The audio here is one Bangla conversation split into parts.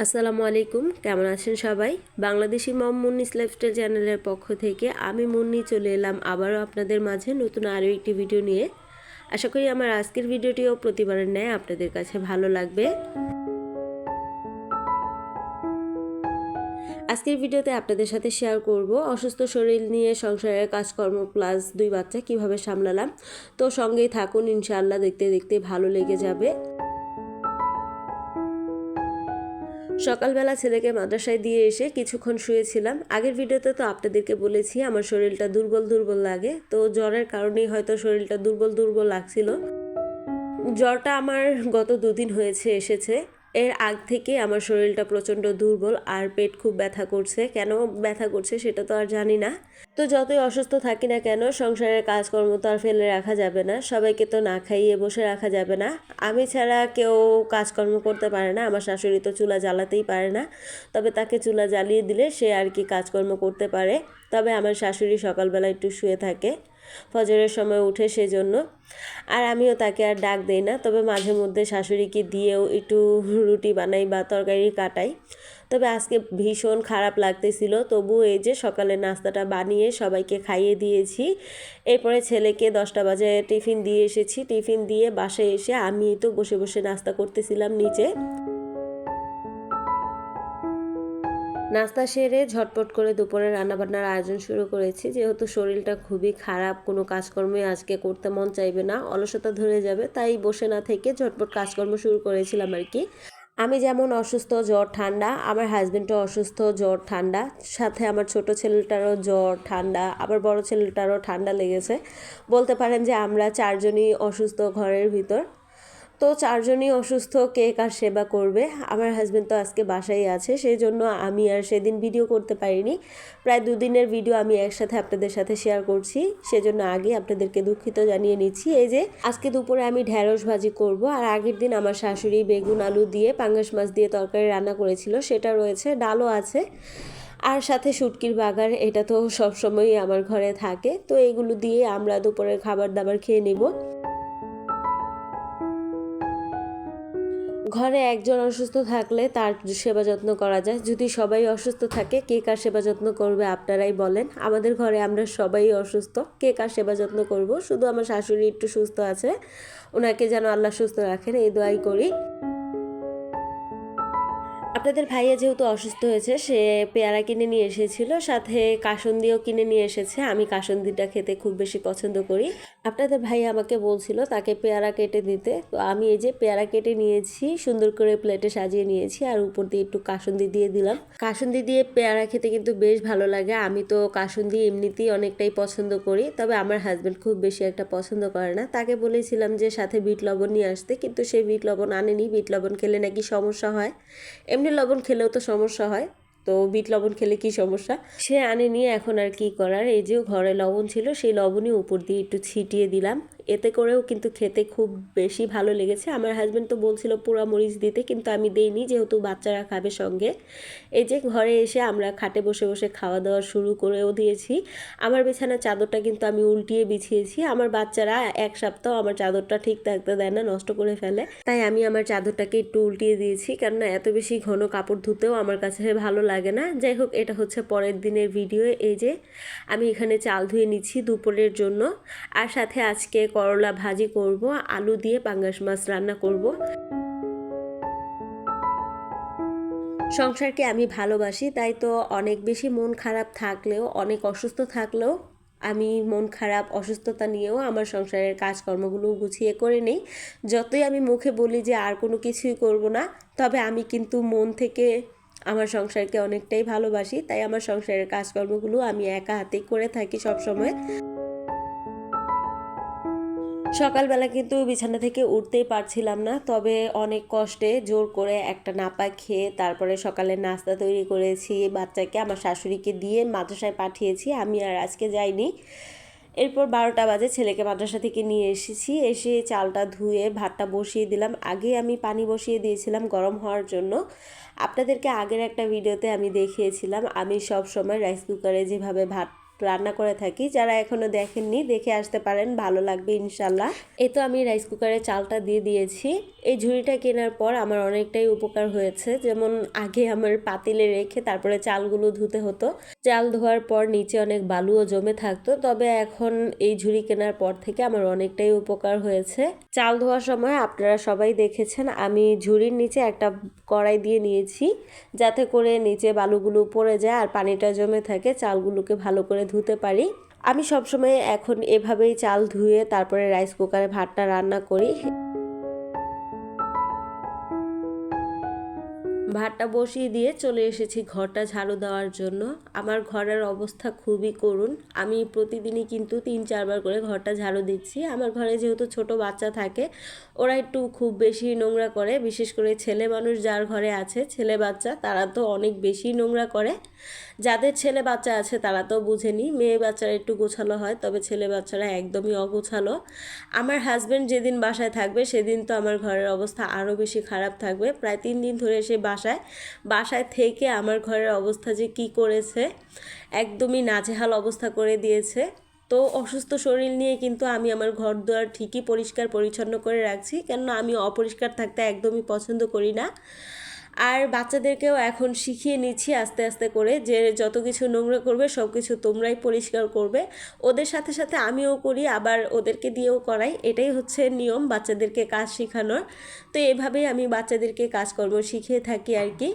আসসালামু আলাইকুম, কেমন আছেন সবাই? বাংলাদেশি মম মুন্নিস লাইফস্টাইল চ্যানেলের পক্ষ থেকে আমি মুন্নি চলে এলাম আবারও আপনাদের মাঝে নতুন আরও একটি ভিডিও নিয়ে। আশা করি আমার আজকের ভিডিওটিও প্রতিবারের ন্যায় আপনাদের কাছে ভালো লাগবে। আজকের ভিডিওতে আপনাদের সাথে শেয়ার করব অসুস্থ শরীর নিয়ে সংসারের কাজকর্ম প্লাস 2 বাচ্চা কিভাবে সামলালাম। তো সঙ্গেই থাকুন, ইনশাআল্লাহ দেখতে দেখতে ভালো লেগে যাবে। সকালবেলা ছেলেকে মাদ্রাসায় দিয়ে এসে কিছুক্ষণ শুয়েছিলাম। আগের ভিডিওতে তো আপনাদেরকে বলেছি আমার শরীরটা দুর্বল দুর্বল লাগে, তো জ্বরের কারণেই হয়তো শরীরটা দুর্বল দুর্বল লাগছিল। জ্বরটা আমার গত 2 দিন হয়েছে এসেছে। এর আগ থেকে আমার শরীরটা প্রচণ্ড দুর্বল আর পেট খুব ব্যথা করছে। কেন ব্যথা করছে সেটা তো আর জানি না। তো যতই অসুস্থ থাকি না কেন সংসারের কাজকর্ম তো আর ফেলে রাখা যাবে না, সবাইকে তো না খাইয়ে বসে রাখা যাবে না। আমি ছাড়া কেউ কাজকর্ম করতে পারে না, আমার শাশুড়ি তো চুলা জ্বালাতেই পারে না, তবে তাকে চুলা জ্বালিয়ে দিলে সে আর কি কাজকর্ম করতে পারে। তবে আমার শাশুড়ি সকালবেলা একটু শুয়ে থাকে, ফজরের সময় উঠে সেজন্য, আর আমিও তাকে আর ডাক দেই না। তবে মাঝে মধ্যে শাশুড়িকে দিয়েও একটু রুটি বানাই বা তরকারি কাটাই। তবে আজকে ভীষণ খারাপ লাগতেছিল, তবু এই যে সকালে নাস্তাটা বানিয়ে সবাইকে খাইয়ে দিয়েছি। এরপরে ছেলেকে 10টা বাজে টিফিন দিয়ে এসেছি। টিফিন দিয়ে বাসায় এসে আমি তো বসে বসে নাস্তা করতেছিলাম নিচে। নাস্তা সেরে ঝটপট করে দুপুরে রান্নাবান্নার আয়োজন শুরু করেছি। যেহেতু শরীরটা খুবই খারাপ, কোনো কাজকর্মই আজকে করতে মন চাইবে না, অলসতা ধরে যাবে, তাই বসে না থেকে ঝটপট কাজকর্ম শুরু করেছিলাম আর কি। আমি যেমন অসুস্থ, জ্বর ঠান্ডা, আমার হাজব্যান্ডও অসুস্থ, জ্বর ঠান্ডা, সাথে আমার ছোট ছেলেটারও জ্বর ঠান্ডা, আবার বড় ছেলেটারও ঠান্ডা লেগেছে। বলতে পারেন যে আমরা 4জনই অসুস্থ ঘরের ভিতর। তো 4জনই অসুস্থ, কে কার সেবা করবে? আমার হাজব্যান্ড তো আজকে বাসায় আছে, সেই জন্য আমি আর সেদিন ভিডিও করতে পারিনি। প্রায় 2 দিনের ভিডিও আমি একসাথে আপনাদের সাথে শেয়ার করছি, সেজন্য আগে আপনাদেরকে দুঃখিত জানিয়ে নিচ্ছি। এই যে আজকে দুপুরে আমি ঢেঁড়স ভাজি করব, আর আগের দিন আমার শাশুড়ি বেগুন আলু দিয়ে পাঙ্গাস মাছ দিয়ে তরকারি রান্না করেছিল, সেটা রয়েছে, ডালও আছে, আর সাথে শুটকির বাগার। এটা তো সবসময়ই আমার ঘরে থাকে। তো এগুলো দিয়ে আমরা দুপুরের খাবার দাবার খেয়ে নিব। ঘরে একজন অসুস্থ থাকলে তার সেবা যত্ন করা যায়, যদি সবাই অসুস্থ থাকে কে কার সেবা যত্ন করবে আপনারাই বলেন। আমাদের ঘরে আমরা সবাই অসুস্থ, কে কার সেবা যত্ন করব? শুধু আমার শাশুড়ি একটু সুস্থ আছে, ওনাকে যেন আল্লাহ সুস্থ রাখেন এই দোয়াই করি। আপনাদের ভাইয়া যেহেতু অসুস্থ হয়েছে, সে পেয়ারা কিনে নিয়ে এসেছিল, সাথে কাসুন্দিও কিনে নিয়ে এসেছে। আমি কাসুন্দিটা খেতে খুব বেশি পছন্দ করি। আপনাদের ভাইয়া আমাকে বলছিল তাকে পেয়ারা কেটে দিতে, তো আমি এই যে পেয়ারা কেটে নিয়েছি, সুন্দর করে প্লেটে সাজিয়ে নিয়েছি, আর উপর দিয়ে একটু কাসুন্দি দিয়ে দিলাম। কাসুন্দি দিয়ে পেয়ারা খেতে কিন্তু বেশ ভালো লাগে। আমি তো কাসুন্দি এমনিতেই অনেকটাই পছন্দ করি, তবে আমার হাজব্যান্ড খুব বেশি একটা পছন্দ করে না। তাকে বলেছিলাম যে সাথে বিট লবণ নিয়ে আসতে, কিন্তু সে বিট লবণ আনেনি। বিট লবণ খেলে নাকি সমস্যা হয়, এমনি লবণ খেলেও তো সমস্যা হয়, তো বিট লবণ খেলে কি সমস্যা? সে আনেনি। এখন আর কি করার, এই যে ঘরে লবণ ছিল, সেই লবণই উপর দিয়ে একটু ছিটিয়ে দিলাম। এতে করেও কিন্তু খেতে খুব বেশি ভালো লেগেছে। আমার হাজব্যান্ড তো বলছিল পোড়া মরিচ দিতে, কিন্তু আমি দেইনি, যেহেতু বাচ্চারা খাবে সঙ্গে। এই যে ঘরে এসে আমরা খাটে বসে বসে খাওয়া দাওয়া শুরু করেও দিয়েছি। আমার বিছানার চাদরটা কিন্তু আমি উল্টিয়ে বিছিয়েছি। আমার বাচ্চারা 1 সপ্তাহ আমার চাদরটা ঠিক থাকতে দেয় না, নষ্ট করে ফেলে, তাই আমি আমার চাদরটাকে একটু উল্টিয়ে দিয়েছি, কেননা এত বেশি ঘন কাপড় ধুতেও আমার কাছে ভালো লাগে না। যাই হোক, এটা হচ্ছে পরের দিনের ভিডিও। এই যে আমি এখানে চাল ধুয়ে নিচ্ছি দুপুরের জন্য, আর সাথে আজকে করলা ভাজি করব, আলু দিয়ে পাঙ্গাস মাছ রান্না করব। সংসারকে আমি ভালোবাসি, তাই তো অনেক বেশি মন খারাপ থাকলেও, অনেক অসুস্থ থাকলেও আমি মন খারাপ অসুস্থতা নিয়েও আমার সংসারের কাজকর্মগুলো গুছিয়ে করে নেই। যতই আমি মুখে বলি যে আর কোনো কিছুই করব না, তবে আমি কিন্তু মন থেকে আমার সংসারকে অনেকটাই ভালোবাসি, তাই আমার সংসারের কাজকর্মগুলো আমি একা হাতেই করে থাকি সব সময়। সকালবেলা কিন্তু বিছানা থেকে উঠতেই পারছিলাম না, তবে অনেক কষ্টে জোর করে একটা নাপা খেয়ে তারপরে সকালে নাস্তা তৈরি করেছি, বাচ্চাকে আমার শাশুড়িকে দিয়ে মাদ্রাসায় পাঠিয়েছি। আমি আর আজকে যাইনি। এরপর 12টা বাজে ছেলেকে মাদ্রাসা থেকে নিয়ে এসেছি, এসে চালটা ধুয়ে ভাতটা বসিয়ে দিলাম। আগে আমি পানি বসিয়ে দিয়েছিলাম গরম হওয়ার জন্য। আপনাদেরকে আগের একটা ভিডিওতে আমি দেখিয়েছিলাম আমি সব সময় রাইস কুকারে যেভাবে ভাত রান্না করে থাকি। যারা এখনও দেখেননি দেখে আসতে পারেন, ভালো লাগবে ইনশাল্লাহ। এই তো আমি রাইস কুকারে চালটা দিয়ে দিয়েছি। এই ঝুড়িটা কেনার পর আমার অনেকটাই উপকার হয়েছে। যেমন আগে আমার পাতিলে রেখে তারপরে চালগুলো ধুতে হতো, চাল ধোয়ার পর নিচে অনেক বালুও জমে থাকতো। তবে এখন এই ঝুড়ি কেনার পর থেকে আমার অনেকটাই উপকার হয়েছে। চাল ধোয়ার সময় আপনারা সবাই দেখেছেন আমি ঝুড়ির নিচে একটা কড়াই দিয়ে নিয়েছি, যাতে করে নিচে বালুগুলো পড়ে যায় আর পানিটা জমে থাকে, চালগুলোকে ভালো করে ধুতে পারি। আমি সবসময় এখন এভাবেই চাল ধুয়ে তারপরে রাইস কুকারে ভাতটা রান্না করি। ভাতটা বসিয়ে দিয়ে চলে এসেছি ঘরটা ঝাড়ু দেওয়ার জন্য। আমার ঘরের অবস্থা খুবই করুণ। আমি প্রতিদিনই কিন্তু 3-4 বার করে ঘরটা ঝাড়ু দিচ্ছি। আমার ঘরে যেহেতু ছোট বাচ্চা থাকে, ওরা একটু খুব বেশি নোংরা করে। বিশেষ করে ছেলে মানুষ যার ঘরে আছে, ছেলে বাচ্চা, তারা তো অনেক বেশি নোংরা করে। যাদের ছেলে বাচ্চা আছে তারা তো বুঝেনি, মেয়ে বাচ্চারা একটু গোছালো হয়, তবে ছেলে বাচ্চারা একদমই অগোছালো। আমার হাজব্যান্ড যেদিন বাসায় থাকবে সেদিন তো আমার ঘরের অবস্থা আরও বেশি খারাপ থাকবে। প্রায় 3 দিন ধরে সে বাসায় থেকে আমার ঘরের অবস্থা যে কি করেছে, একদমই নাজেহাল অবস্থা করে দিয়েছে। তো অসুস্থ শরীর নিয়ে কিন্তু আমি আমার ঘর দুয়ার ঠিকই পরিষ্কার পরিচ্ছন্ন করে রাখছি, কেননা আমি অপরিষ্কার থাকতে একদমই পছন্দ করি না। আর বাচ্চাদেরকেও এখন শিখিয়ে নিচ্ছি আস্তে আস্তে করে যে যত কিছু নোংরা করবে সব কিছু তোমরাই পরিষ্কার করবে। ওদের সাথে সাথে আমিও করি, আবার ওদেরকে দিয়েও করাই। এটাই হচ্ছে নিয়ম বাচ্চাদেরকে কাজ শেখানোর। তো এভাবেই আমি বাচ্চাদেরকে কাজকর্ম শিখিয়ে থাকি আর কি।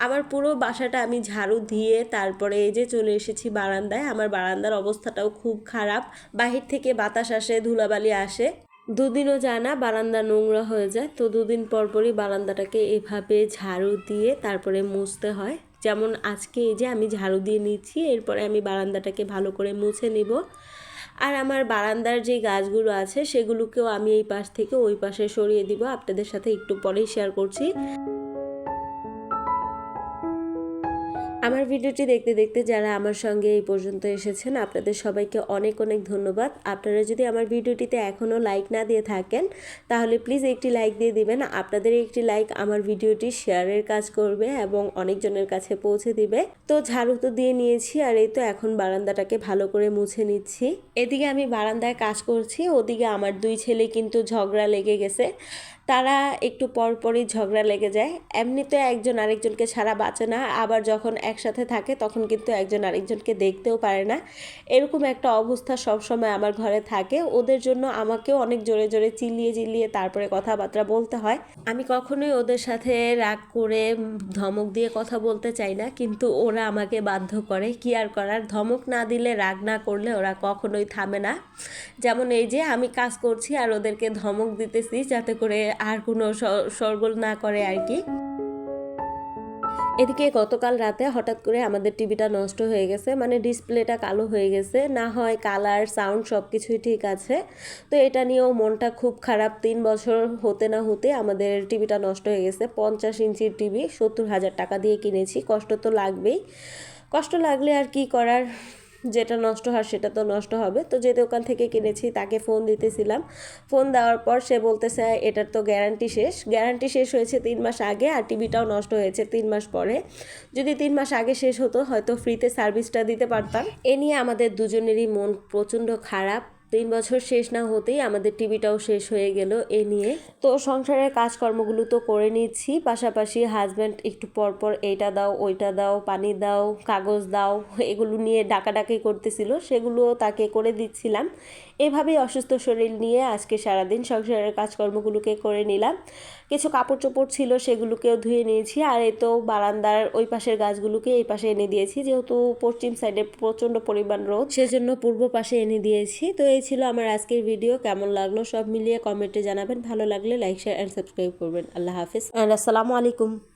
আমার পুরো বাসাটা আমি ঝাড়ু দিয়ে তারপরে এই যে চলে এসেছি বারান্দায়। আমার বারান্দার অবস্থাটাও খুব খারাপ, বাহির থেকে বাতাস আসে, ধুলাবালি আসে, দুদিনও যায় না বারান্দা নোংরা হয়ে যায়। তো দুদিন পর পরই বারান্দাটাকে এভাবে ঝাড়ু দিয়ে তারপরে মুছতে হয়। যেমন আজকে এই যে আমি ঝাড়ু দিয়ে নিচ্ছি, এরপরে আমি বারান্দাটাকে ভালো করে মুছে নিব। আর আমার বারান্দার যে গাছগুলো আছে সেগুলোকেও আমি এই পাশ থেকে ওই পাশে সরিয়ে দিব, আপনাদের সাথে একটু পরেই শেয়ার করছি। আমার ভিডিওটি দেখতে দেখতে যারা আমার সঙ্গে এই পর্যন্ত এসেছেন আপনাদের সবাইকে অনেক অনেক ধন্যবাদ। আপনারা যদি আমার ভিডিওটিতে এখনও লাইক না দিয়ে থাকেন তাহলে প্লিজ একটি লাইক দিয়ে দিবেন। আপনাদের একটি লাইক আমার ভিডিওটি শেয়ারের কাজ করবে এবং অনেকজনের কাছে পৌঁছে দিবে। তো ঝাড়ু তো দিয়ে নিয়েছি, আর এই তো এখন বারান্দাটাকে ভালো করে মুছে নিচ্ছি। এদিকে আমি বারান্দায় কাজ করছি, ওদিকে আমার 2 ছেলে কিন্তু ঝগড়া লেগে গেছে। তারা একটু পরপরই ঝগড়া লেগে যায়। এমনিতে একজন আরেকজনকে ছাড়া বাঁচে না, আবার যখন একসাথে থাকে তখন কিন্তু একজন আরেকজনকে দেখতেও পারে না। এরকম একটা অবস্থা সবসময় আমার ঘরে থাকে। ওদের জন্য আমাকেও অনেক জোরে জোরে চিল্লিয়ে চিল্লিয়ে তারপরে কথাবার্তা বলতে হয়। আমি কখনোই ওদের সাথে রাগ করে ধমক দিয়ে কথা বলতে চাই না, কিন্তু ওরা আমাকে বাধ্য করে। কি আর করার, ধমক না দিলে, রাগ না করলে ওরা কখনোই থামে না। যেমন এই যে আমি কাজ করছি আর ওদেরকে ধমক দিতেছি যাতে করে আর কোনো শোরগোল না করে আর কি। এদিকে গতকাল রাতে হঠাৎ করে আমাদের টিভিটা নষ্ট হয়ে গেছে, মানে ডিসপ্লেটা কালো হয়ে গেছে। না হয় কালার সাউন্ড সব কিছুই ঠিক আছে, তো এটা নিয়েও মনটা খুব খারাপ। 3 বছর হতে না হতে আমাদের টিভিটা নষ্ট হয়ে গেছে। 50 ইঞ্চির টিভি 70,000 টাকা দিয়ে কিনেছি, কষ্ট তো লাগবেই। কষ্ট লাগলে আর কি করার, যেটা নষ্ট হয় সেটা তো নষ্ট হবে। তো যে দোকান থেকে কিনেছি তাকে ফোন দিতেছিলাম, ফোন দেওয়ার পর সে বলতেছে এটার তো গ্যারান্টি শেষ হয়েছে 3 মাস আগে, আর টিভিটাও নষ্ট হয়েছে 3 মাস পরে। যদি 3 মাস আগে শেষ হতো হয়তো ফ্রিতে সার্ভিসটা দিতে পারতাম। এ নিয়ে আমাদের দুজনেরই মন প্রচণ্ড খারাপ। 3 বছর শেষ না হতেই আমাদের টিভিটাও শেষ হয়ে গেল এ নিয়ে। তো সংসারের কাজকর্মগুলো তো করে নিচ্ছি, পাশাপাশি হাজব্যান্ড একটু পরপর এইটা দাও ওইটা দাও, পানি দাও, কাগজ দাও, এগুলো নিয়ে ডাকাডাকি করতেছিল, সেগুলোও তাকে করে দিচ্ছিলাম। এভাবেই অসুস্থ শরীর নিয়ে আজকে সারাদিন সংসারের কাজকর্মগুলোকে করে নিলাম। কিছু কাপড় চোপড় ছিল সেগুলোকেও ধুয়ে নিয়েছি। আর এই তো বারান্দার ওই পাশের গাছগুলোকে এই পাশে এনে দিয়েছি, যেহেতু পশ্চিম সাইডে প্রচণ্ড পরিমাণ রোদ, সেজন্য পূর্ব পাশে এনে দিয়েছি। তো এই ছিল আমার আজকের ভিডিও। কেমন লাগলো সব মিলিয়ে কমেন্টে জানাবেন। ভালো লাগলে লাইক শেয়ার অ্যান্ড সাবস্ক্রাইব করবেন। আল্লাহ হাফিজ, আসসালামু আলাইকুম।